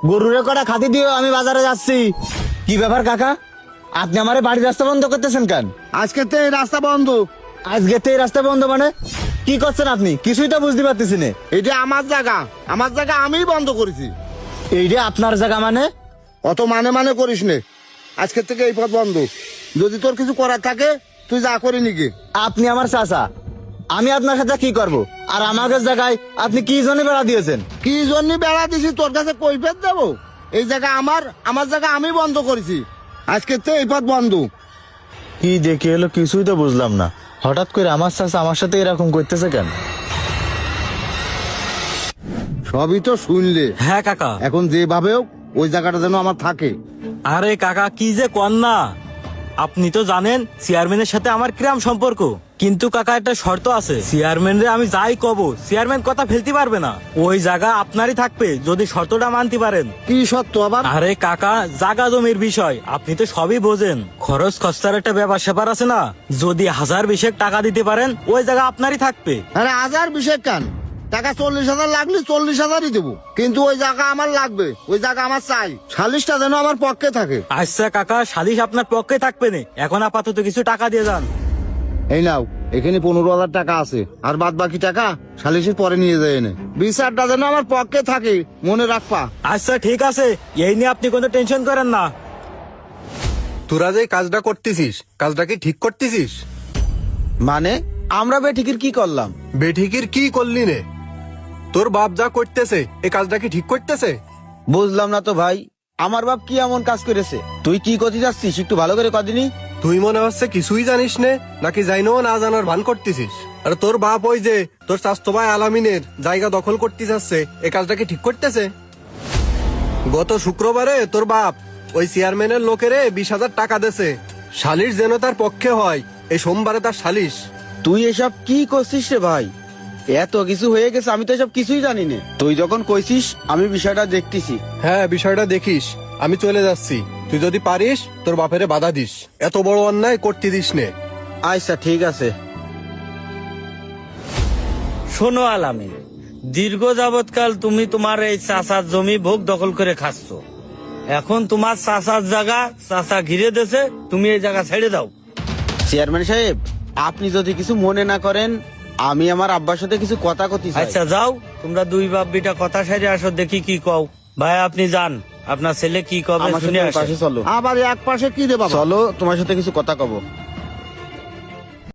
গরুরে কটা খাতি দিও, আমি বাজারে যাচ্ছি। কি ব্যাপার কাকা, আপনি আমারে বাড়ির রাস্তা বন্ধ করতেছেন কেন? আজকে তো এই রাস্তা বন্ধ। আজকে তো এই রাস্তা বন্ধ মানে কি করছেন আপনি? কিছুই তো বুঝতে পারতেছি না। এটা আমার জায়গা, আমার জায়গা আমিই বন্ধ করেছি। এইটা আপনার জায়গা মানে? অত মানে করিস নে, আজকের থেকে এই পথ বন্ধ। যদি তোর কিছু করার থাকে তুই যা করে নিকে। আপনি আমার চাচা, আমি আপনার সাথে কি করব? আর আমাদের জায়গায় আপনি কি জন্য বেড়া দিয়েছেন? কি জন্য বেড়া দিছি তোর কাছে কৈফিয়ত দেবো? এই জায়গা আমার জায়গা আমি বন্ধ করেছি। আজকের থেকে এই পথ বন্ধ। কি দেখে এলো কিছুই তো বুঝলাম না। হঠাৎ করে আমার চাচা আমার সাথে এরকম করতেছে কেন? সবই তো শুনলে। হ্যাঁ কাকা। এখন যেভাবে হোক ওই জায়গাটা যেন আমার থাকে। আরে কাকা কি যে কন না, আপনি তো জানেন চেয়ারম্যানের সাথে আমার কিরাম সম্পর্ক। কিন্তু কাকা একটা শর্ত আছে, চেয়ারম্যানরে আমি যাই কব চেয়ারম্যান কথা ফেলতে পারবে না। ওই জায়গা আপনারই থাকবে যদি শর্তটা মানতে পারেন। কি সত্য আবার? আরে কাকা জাগা জমির বিষয় আপনি তো সবই বোঝেন, খরচ খরচার একটা ব্যাপার স্যাপার আছে না। যদি 1000-20 টাকা দিতে পারেন ওই জায়গা আপনারই থাকবে। আরে 1000-20 কান টাকা 40,000 লাগলে 40,000ই দেবো, কিন্তু ওই জায়গা আমার লাগবে, ওই জায়গা আমার চাই। সালিশটা যেন আমার পক্ষে থাকে। আচ্ছা কাকা, সালিশ আপনার পক্ষে থাকবে না, এখন আপাতত কিছু টাকা দিয়ে যান। এই নাও, এখানে 15,000 টাকা আছে, আর বাদ বাকি টাকা সালিশের পরে নিয়ে যায় এনে। বিচারটা যেন আমার পক্ষে থাকে, মনে রাখবা। আচ্ছা ঠিক আছে, এই নিয়ে আপনি কোনো টেনশন করেন না। তোরা যে কাজটা করতেছিস, কাজটা কি ঠিক করতেছিস? মানে আমরা বেঠিকের কি করলাম? বেঠিকের কি করলি নে? তোর বাপ যা করতেছে এই কাজটা কি ঠিক করতেছে? বুঝলাম না তো ভাই, আমার বাপ কি এমন কাজ করেছে? তুই কি করতে যাচ্ছিস একটু ভালো করে কদিনই। তুই মনে হচ্ছে কিছুই জানিস নে, নাকি জাইনো না জানার ভান করতেছিস? আর তোর বাপ ওই যে তোর স্বাস্থ্য ভাই আলামিনের জায়গা দখল করতে যাচ্ছে, এই কাজটা কি ঠিক করতেছে? গত শুক্রবারে তোর বাপ ওই চেয়ারম্যানের লোকেরে 20,000 টাকা দেছে, সালিশ যেন তার পক্ষে হয়। এই সোমবারে তার সালিশ। তুই এসব কি করছিস রে ভাই? এত কিছু হয়ে গেছে, আমি তো এসব কিছুই জানি না। তুই যখন কইছিস আমি বিষয়টা দেখতেছি। হ্যাঁ বিষয়টা দেখিস, আমি চলে যাচ্ছি। তুই যদি পারিস তোর বাপেরে বাধা দিস, এত বড় অন্যায় করতে দিস নে। আচ্ছা ঠিক আছে। শোনো আলামিন, দীর্ঘ যাবৎকাল তুমি তোমার এই চাষার জমি ভোগ দখল করে খাচ্ছ। এখন তোমার চাষার জায়গা চাষা ঘিরে দেছে, তুমি এই জায়গা ছেড়ে দাও। চেয়ারম্যান সাহেব, আপনি যদি কিছু মনে না করেন, আমি আমার আব্বার সাথে কিছু কথা কতি চাই। আচ্ছা যাও, তোমরা দুই বাপ বিটা কথা সাইরে আসো, দেখি কি কও। ভাই আপনি যান, আপনার ছেলে কি কবে আমার শুনে সাথে আসেন। পাশে চলো। আবার এক পাশে কি রে বাবা? চলো, তোমার সাথে কিছু কথা কব।